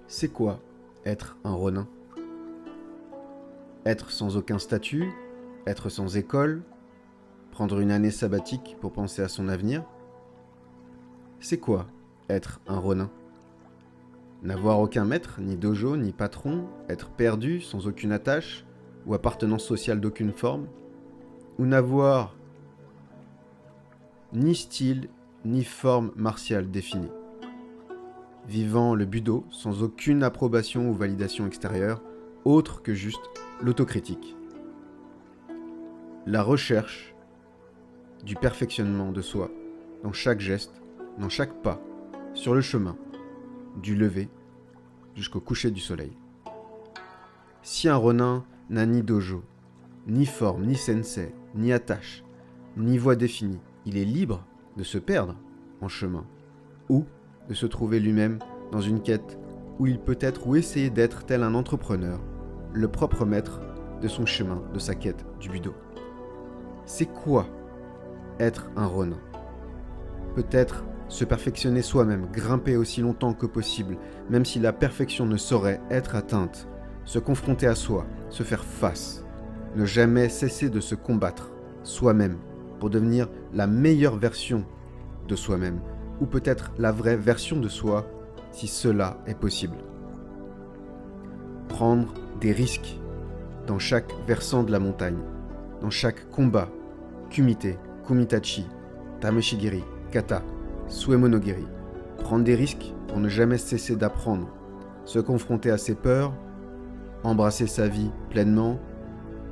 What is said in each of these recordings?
C'est quoi être un Ronin? Être sans aucun statut, être sans école, prendre une année sabbatique pour penser à son avenir? C'est quoi être un Ronin? N'avoir aucun maître, ni dojo, ni patron, être perdu, sans aucune attache, ou appartenance sociale d'aucune forme, ou n'avoir ni style, ni forme martiale définie. Vivant le budo sans aucune approbation ou validation extérieure, autre que juste l'autocritique. La recherche du perfectionnement de soi, dans chaque geste, dans chaque pas, sur le chemin, du lever jusqu'au coucher du soleil. Si un Ronin n'a ni dojo, ni forme, ni sensei, ni attache, ni voie définie, il est libre de se perdre en chemin, ou de se trouver lui-même dans une quête où il peut être ou essayer d'être tel un entrepreneur, le propre maître de son chemin, de sa quête du budo. C'est quoi être un Ronin? Peut-être se perfectionner soi-même, grimper aussi longtemps que possible, même si la perfection ne saurait être atteinte, se confronter à soi, se faire face, ne jamais cesser de se combattre soi-même pour devenir la meilleure version de soi-même, ou peut-être la vraie version de soi, si cela est possible. Prendre des risques dans chaque versant de la montagne, dans chaque combat, kumite, kumitachi, tameshigiri, kata, suemonogiri. Prendre des risques pour ne jamais cesser d'apprendre, se confronter à ses peurs, embrasser sa vie pleinement,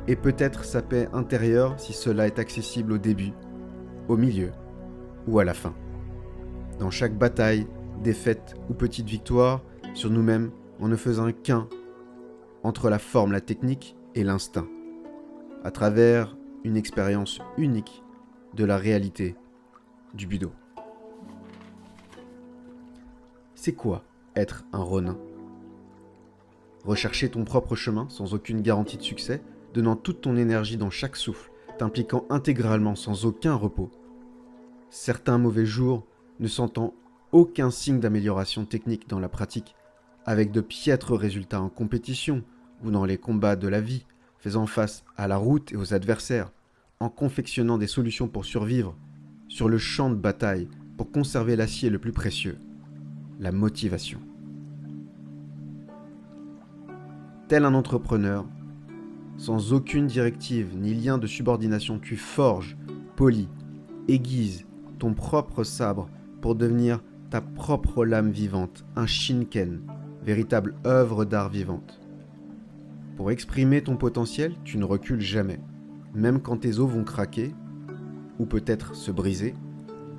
et peut-être sa paix intérieure si cela est accessible au début, au milieu ou à la fin. Dans chaque bataille, défaite ou petite victoire, sur nous-mêmes en ne faisant qu'un entre la forme, la technique et l'instinct, à travers une expérience unique de la réalité du budo. C'est quoi être un Ronin? Rechercher ton propre chemin sans aucune garantie de succès, donnant toute ton énergie dans chaque souffle, t'impliquant intégralement sans aucun repos. Certains mauvais jours ne sentant aucun signe d'amélioration technique dans la pratique, avec de piètres résultats en compétition ou dans les combats de la vie, faisant face à la route et aux adversaires, en confectionnant des solutions pour survivre, sur le champ de bataille pour conserver l'acier le plus précieux, la motivation. Tel un entrepreneur, sans aucune directive ni lien de subordination, tu forges, polis, aiguises ton propre sabre pour devenir ta propre lame vivante, un shinken, véritable œuvre d'art vivante. Pour exprimer ton potentiel, tu ne recules jamais, même quand tes os vont craquer, ou peut-être se briser,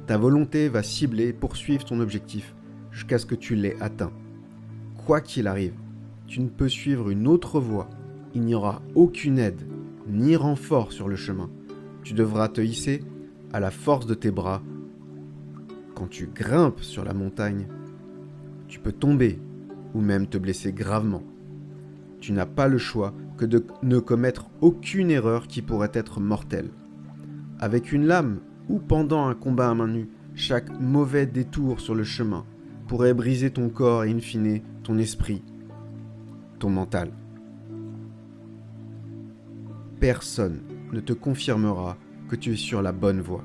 ta volonté va cibler et poursuivre ton objectif jusqu'à ce que tu l'aies atteint. Quoi qu'il arrive, tu ne peux suivre une autre voie, il n'y aura aucune aide, ni renfort sur le chemin. Tu devras te hisser à la force de tes bras. Quand tu grimpes sur la montagne, tu peux tomber ou même te blesser gravement. Tu n'as pas le choix que de ne commettre aucune erreur qui pourrait être mortelle. Avec une lame ou pendant un combat à main nue, chaque mauvais détour sur le chemin pourrait briser ton corps et in fine ton esprit, ton mental. Personne ne te confirmera que tu es sur la bonne voie.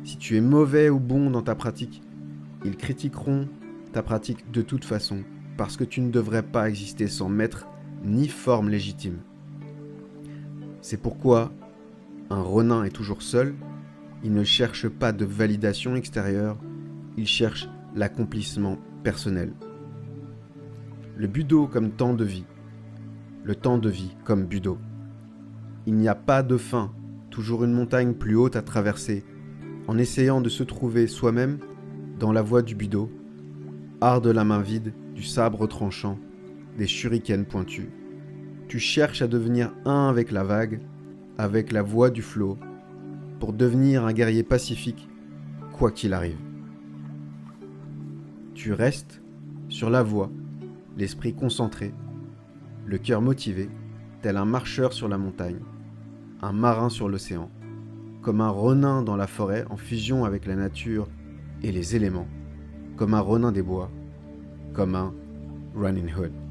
Si tu es mauvais ou bon dans ta pratique, ils critiqueront ta pratique de toute façon parce que tu ne devrais pas exister sans maître ni forme légitime. C'est pourquoi un Ronin est toujours seul, il ne cherche pas de validation extérieure, il cherche l'accomplissement personnel. Le budo comme temps de vie, le temps de vie comme budo. Il n'y a pas de fin, toujours une montagne plus haute à traverser, en essayant de se trouver soi-même dans la voie du budo, art de la main vide, du sabre tranchant, des shurikens pointus. Tu cherches à devenir un avec la vague, avec la voie du flot, pour devenir un guerrier pacifique, quoi qu'il arrive. Tu restes sur la voie, l'esprit concentré, le cœur motivé, tel un marcheur sur la montagne, un marin sur l'océan, comme un Ronin dans la forêt en fusion avec la nature et les éléments, comme un Ronin des bois, comme un Running Hood.